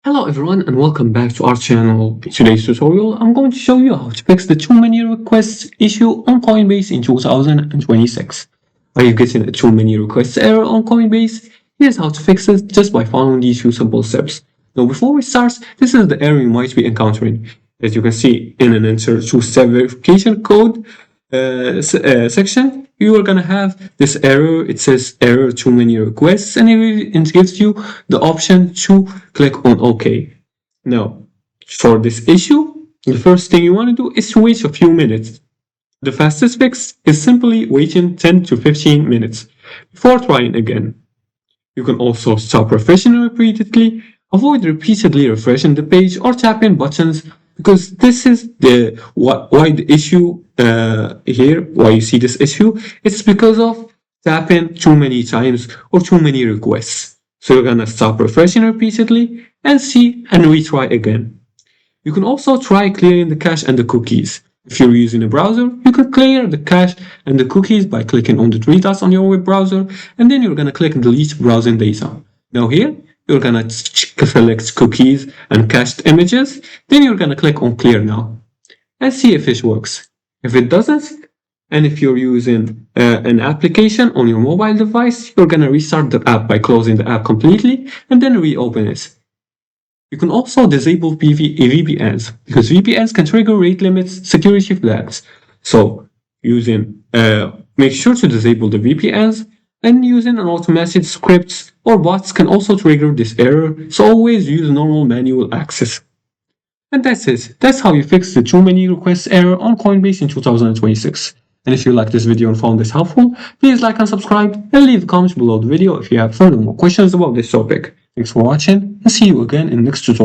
Hello everyone and welcome back to our channel. In today's tutorial, I'm going to show you how to fix the too many requests issue on Coinbase in 2026. Are you getting a too many requests error on Coinbase? Here's how to fix it just by following these few simple steps. Now before we start, this is the error you might be encountering. As you can see in an enter two-step verification code section, you are gonna have this error. It says error too many requests, and it gives you the option to click on OK. Now, for this issue, the first thing you want to do is to wait a few minutes. The fastest fix is simply waiting 10 to 15 minutes before trying again. You can also stop refreshing repeatedly, avoid repeatedly refreshing the page or tapping buttons, because this is why the issue here, why you see this issue, it's because of tapping too many times or too many requests. So you're gonna stop refreshing repeatedly and retry again. You can also try clearing the cache and the cookies. If you're using a browser, you can clear the cache and the cookies by clicking on the three dots on your web browser, and then you're gonna click delete browsing data. Now here, you're gonna select cookies and cached images, then you're gonna click on clear now and see if it works. If it doesn't, and if you're using an application on your mobile device, you're gonna restart the app by closing the app completely and then reopen it. You can also disable VPNs, because VPNs can trigger rate limits, security flags. So make sure to disable the VPNs, and using an automated scripts or bots can also trigger this error, so always use normal manual access. And that's it. That's how you fix the too many requests error on Coinbase in 2026. And if you like this video and found this helpful, please like and subscribe and leave comments below the video if you have further more questions about this topic. Thanks for watching and see you again in the next tutorial.